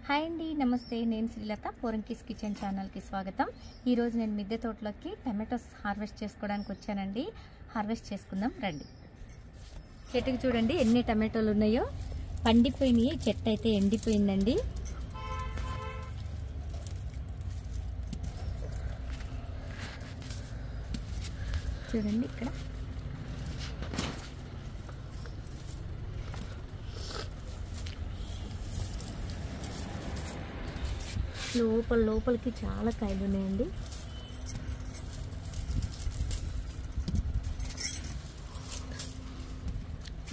Hi అండి, నమస్తే. నేను శ్రీలత, పోరంకిస్ కిచెన్ ఛానల్కి స్వాగతం. ఈరోజు నేను మిద్దె తోటలోకి టమాటోస్ హార్వెస్ట్ చేసుకోవడానికి వచ్చానండి. హార్వెస్ట్ చేసుకుందాం రండి. చెట్టుకి చూడండి ఎన్ని టమాటోలు ఉన్నాయో. పండిపోయినాయి, చెట్టు అయితే ఎండిపోయిందండి. చూడండి ఇక్కడ లోపలికి చాలా కాయలు ఉన్నాయండి.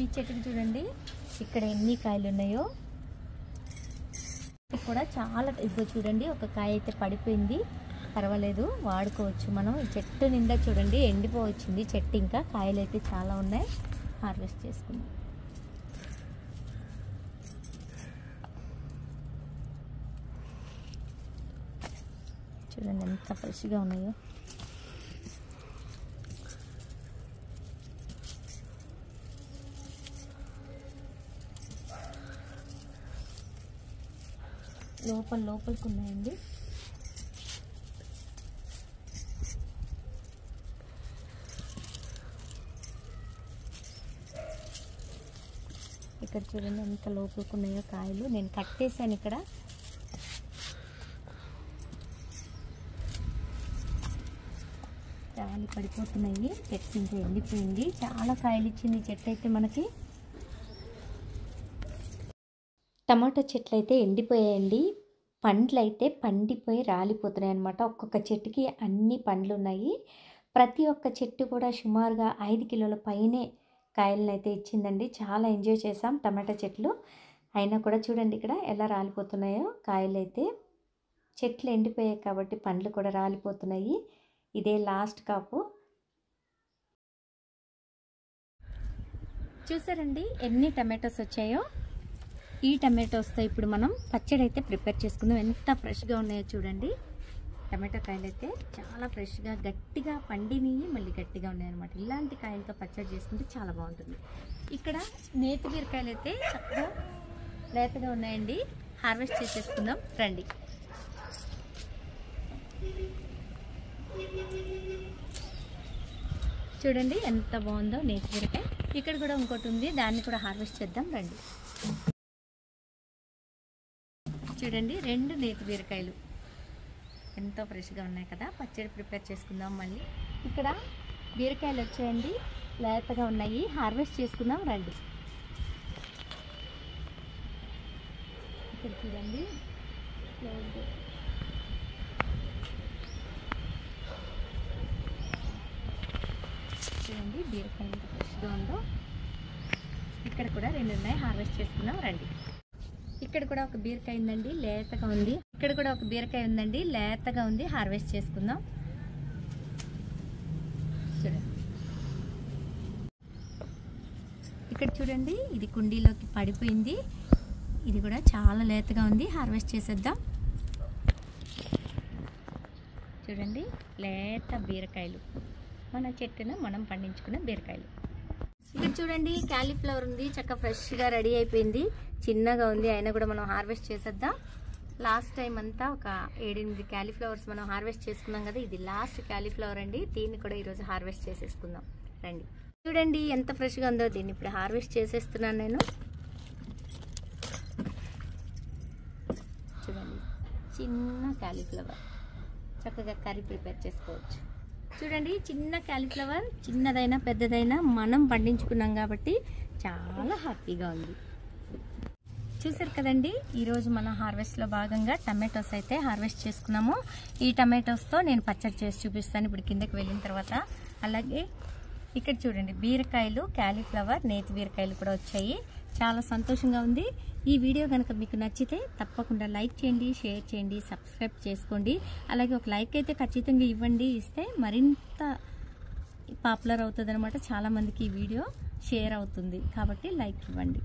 ఈ చెట్టుకి చూడండి ఇక్కడ ఎన్ని కాయలు ఉన్నాయో. కూడా చాలా ఇదిగో చూడండి, ఒక కాయ అయితే పడిపోయింది, పర్వాలేదు వాడుకోవచ్చు మనం. ఈ చెట్టు నిండా చూడండి ఎండిపోవచ్చింది చెట్టు, ఇంకా కాయలు అయితే చాలా ఉన్నాయి. హార్వెస్ట్ చేసుకుందాం. చూడండి ఎంత ఫ్రెష్గా ఉన్నాయో. లోపలికి ఉన్నాయండి. ఇక్కడ చూడండి ఎంత లోపలికి ఉన్నాయో కాయలు. నేను కట్టేసాను ఇక్కడ. రాలి పడిపోతున్నాయి, చెట్టు ఇంకా ఎండిపోయింది. చాలా కాయలు ఇచ్చింది చెట్టు అయితే మనకి. టమాటో చెట్లు అయితే ఎండిపోయాయండి. పండ్లు అయితే పండిపోయి రాలిపోతున్నాయి అన్నమాట. ఒక్కొక్క చెట్టుకి అన్ని పండ్లు ఉన్నాయి. ప్రతి ఒక్క చెట్టు కూడా సుమారుగా 5 కిలోల పైనే కాయలను అయితే ఇచ్చిందండి. చాలా ఎంజాయ్ చేసాం టమాటా చెట్లు. అయినా కూడా చూడండి ఇక్కడ ఎలా రాలిపోతున్నాయో కాయలు అయితే. చెట్లు ఎండిపోయాయి కాబట్టి పండ్లు కూడా రాలిపోతున్నాయి. ఇదే లాస్ట్ కాపు. చూసారండి ఎన్ని టమాటోస్ వచ్చాయో. ఈ టమాటోస్తో ఇప్పుడు మనం పచ్చడి అయితే ప్రిపేర్ చేసుకుందాం. ఎంత ఫ్రెష్గా ఉన్నాయో చూడండి. టమాటో కాయలు అయితే చాలా ఫ్రెష్గా గట్టిగా పండినవి, మళ్ళీ గట్టిగా ఉన్నాయన్నమాట. ఇలాంటి కాయలతో పచ్చడి చేసుకుంటే చాలా బాగుంటుంది. ఇక్కడ నేతి బీరకాయలు అయితే చక్కగా లేతగా ఉన్నాయండి. హార్వెస్ట్ చేసేసుకుందాం రండి. చూడండి ఎంత బాగుందో నేతి బీరకాయ. ఇక్కడ కూడా ఇంకోటి ఉంది, దాన్ని కూడా హార్వెస్ట్ చేద్దాం రండి. చూడండి 2 నేతి బీరకాయలు ఎంతో ఫ్రెష్గా ఉన్నాయి కదా. పచ్చడి ప్రిపేర్ చేసుకుందాం మళ్ళీ. ఇక్కడ బీరకాయలు వచ్చాయండి, లేతగా ఉన్నాయి. హార్వెస్ట్ చేసుకుందాం రండి. ఇక్కడ చూడండి చూడండి బీరకాయ ఎంత ఫ్రెష్గా ఉందో. ఇక్కడ కూడా 2 ఉన్నాయి, హార్వెస్ట్ చేసుకుందాం రండి. ఇక్కడ కూడా ఒక బీరకాయ ఉందండి, లేతగా ఉంది. ఇక్కడ కూడా ఒక బీరకాయ ఉందండి, లేతగా ఉంది. హార్వెస్ట్ చేసుకుందాం చూడండి. ఇక్కడ చూడండి ఇది కుండీలోకి పడిపోయింది. ఇది కూడా చాలా లేతగా ఉంది. హార్వెస్ట్ చేసేద్దాం. చూడండి లేత బీరకాయలు, మన చెట్టున మనం పండించుకున్న బీరకాయలు. ఇక్కడ చూడండి క్యాలీఫ్లవర్ ఉంది, చక్కగా ఫ్రెష్గా రెడీ అయిపోయింది. చిన్నగా ఉంది, అయినా కూడా మనం హార్వెస్ట్ చేసేద్దాం. లాస్ట్ టైం అంతా ఒక 7-8 క్యాలీఫ్లవర్స్ మనం హార్వెస్ట్ చేసుకున్నాం కదా. ఇది లాస్ట్ క్యాలీఫ్లవర్ అండి. దీన్ని కూడా ఈరోజు హార్వెస్ట్ చేసేసుకుందాం రండి. చూడండి ఎంత ఫ్రెష్గా ఉందో. దీన్ని ఇప్పుడు హార్వెస్ట్ చేసేస్తున్నాను నేను. చూడండి చిన్న క్యాలీఫ్లవర్, చక్కగా కర్రీ ప్రిపేర్ చేసుకోవచ్చు. చూడండి చిన్న క్యాలీఫ్లవర్, చిన్నదైనా పెద్దదైనా మనం పండించుకున్నాం కాబట్టి చాలా హ్యాపీగా ఉంది. చూసారు కదండి, ఈరోజు మన హార్వెస్ట్లో భాగంగా టమాటోస్ అయితే హార్వెస్ట్ చేసుకున్నాము. ఈ టమాటోస్తో నేను పచ్చడి చేసి చూపిస్తాను ఇప్పుడు కిందకి వెళ్ళిన తర్వాత. అలాగే ఇక్కడ చూడండి బీరకాయలు, క్యాలీఫ్లవర్, నేతి బీరకాయలు కూడా వచ్చాయి. చాలా సంతోషంగా ఉంది. ఈ వీడియో కనుక మీకు నచ్చితే తప్పకుండా లైక్ చేయండి, షేర్ చేయండి, సబ్స్క్రైబ్ చేసుకోండి. అలాగే ఒక లైక్ అయితే ఖచ్చితంగా ఇవ్వండి. ఇస్తే మరింత పాపులర్ అవుతుంది అనమాట. చాలామందికి ఈ వీడియో షేర్ అవుతుంది కాబట్టి లైక్ ఇవ్వండి.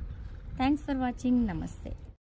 Thanks for watching. నమస్తే.